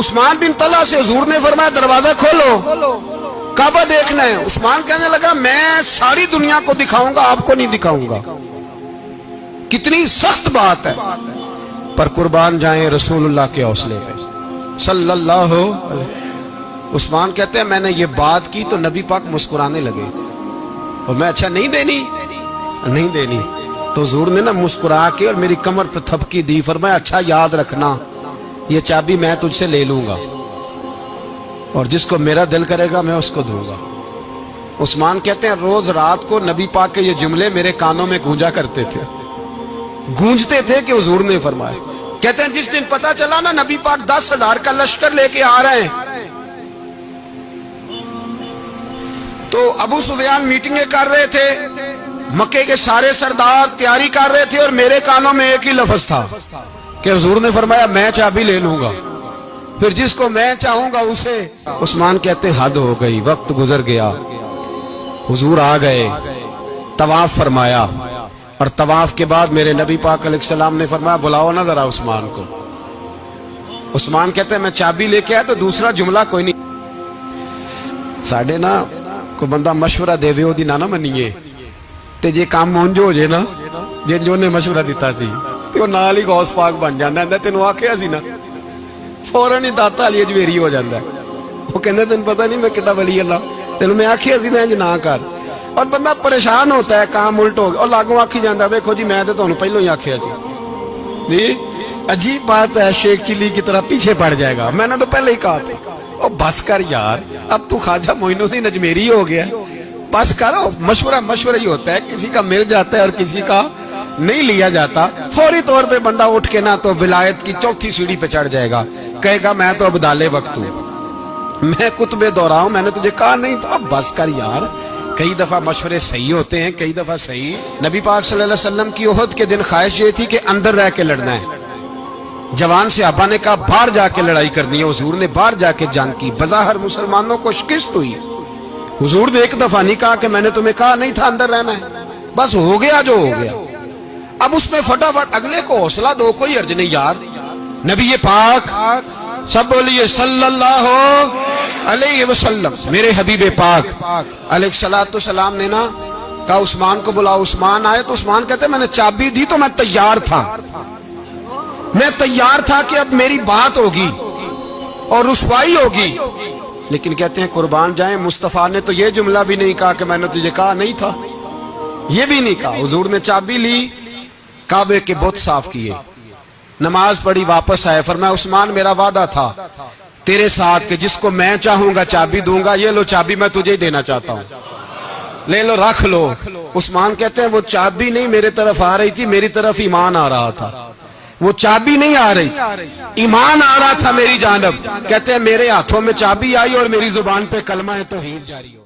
उस्मान बिन तला से हुजूर ने फरमाया दरवाजा खोलो, काबा देखना है। उस्मान कहने लगा मैं सारी दुनिया को दिखाऊंगा, आपको नहीं दिखाऊंगा। कितनी सख्त बात है, पर कुर्बान जाएं रसूलुल्लाह के हौसले पे सल्लल्लाहु अलैहि। उस्मान कहते हैं मैंने ये बात की तो नबी पाक मुस्कुराने लगे, और मैं अच्छा नहीं देनी, नहीं देनी। तो हुजूर ने ना मुस्कुरा के और मेरी कमर पर थपकी दी, फरमाया अच्छा याद रखना ये चाबी मैं तुझसे ले लूंगा, और जिसको मेरा दिल करेगा मैं उसको दूंगा। उस्मान कहते हैं रोज रात को नबी पाक के ये जुमले मेरे कानों में गूंजा करते थे, गूंजते थे कि हुजूर ने फरमाया। कहते हैं जिस दिन पता चला ना नबी पाक 10,000 का लश्कर लेके आ रहे हैं, तो अबू सुफियान मीटिंगें कर रहे थे, मक्के के सारे सरदार तैयारी कर रहे थे, और मेरे कानों में एक ही लफ्ज था कि हुजूर ने फरमाया मैं चाबी ले लूंगा, फिर जिसको मैं चाहूंगा उसे। उस्मान कहते हद हो गई, वक्त गुजर गया, हुजूर आ गए, तवाफ फरमाया, और तवाफ के बाद मेरे नबी पाक अलैहिस्सलाम ने फरमाया बुलाओ ना जरा उस्मान को। उस्मान कहते हैं मैं चाबी लेके आया तो दूसरा जुमला कोई नहीं। साढ़े ना कोई बंदा मशवरा देवे ओदी ना मनीए, ते जे काम मुंज हो जाए ना, जे जो ने मशवरा दिता सी ते वो नाल ही गौस पाक बन जांदा है। तेनों आखिया सी ना, फौरन ही दाता वाली अजमेरी हो जाता है। वो कहते तेन पता नहीं मैं किड्डा वली अल्लाह, तेन मैं आखिया सी मैं इंज ना कर, और बंदा परेशान होता है, काम उल्ट हो गया, और लागों आखी जाता देखो जी मैं तो तुहानू पहलों ही आखिया सी जी। अजीब बात है, शेख चिल्ली की तरह पीछे पड़ जाएगा, मैंने तो पहले ही कहा था। ओ बस कर यार, अब तू ख्वाजा मोइनुद्दीन अजमेरी हो गया, बस करो। मशवरा मशवरा ही होता है, किसी का मिल जाता है और किसी का नहीं लिया जाता। फौरी तौर पे बंदा उठ के ना तो विलायत की चौथी सीढ़ी पे चढ़ जाएगा, कहेगा मैं तो अब्दाले वक्त हूं, मैं कुतबे दौरा हूं, मैंने तुझे कहा नहीं था। अब बस कर यार, कई दफा मशवरे सही होते हैं, कई दफा सही। नबी पाक सल्लल्लाहु अलैहि वसल्लम की ओहद के दिन ख्वाहिश ये थी कि अंदर रह के लड़ना है। जवान सहाबा ने कहा बाहर जाके लड़ाई करनी है, हुजूर ने बाहर जाके जंग की, बज़ाहिर मुसलमानों को शिकस्त हुई। हुजूर ने एक दफा नहीं कहा कि मैंने तुम्हें कहा नहीं था अंदर रहना है, बस हो गया जो हो गया। अब उसमें फटाफट अगले को हौसला दो, कोई अर्ज नहीं यार। नबी ये पाक सब बोलिए सल्लल्लाहु अलैहि वसल्लम, मेरे हबीबे पाक अलैहिस्सलातु सलाम ने ना कहा उस्मान को बुलाओ। उस्मान आए तो उस्मान कहते मैंने चाबी दी तो मैं तैयार था, मैं तैयार था कि अब मेरी बात होगी और रुसवाई होगी। लेकिन कहते हैं कुर्बान जाए मुस्तफा ने तो ये जुमला भी नहीं कहा कि मैंने तुझे कहा नहीं था, ये भी नहीं कहा। हुजूर ने चाबी ली, काबे के बुत साफ किए, नमाज पढ़ी, वापस आए, फरमाया उस्मान मेरा वादा था तेरे साथ कि जिसको मैं चाहूंगा चाबी दूंगा, ये लो चाबी मैं तुझे ही देना चाहता हूं, ले लो रख लो। उस्मान कहते हैं वो चाबी नहीं मेरे तरफ आ रही थी, मेरी तरफ ईमान आ रहा था। वो चाबी नहीं आ रही, ईमान आ रहा था मेरी जानब। कहते हैं मेरे हाथों में चाबी आई और मेरी जुबान पे कलमा है तौहीद जारी हो।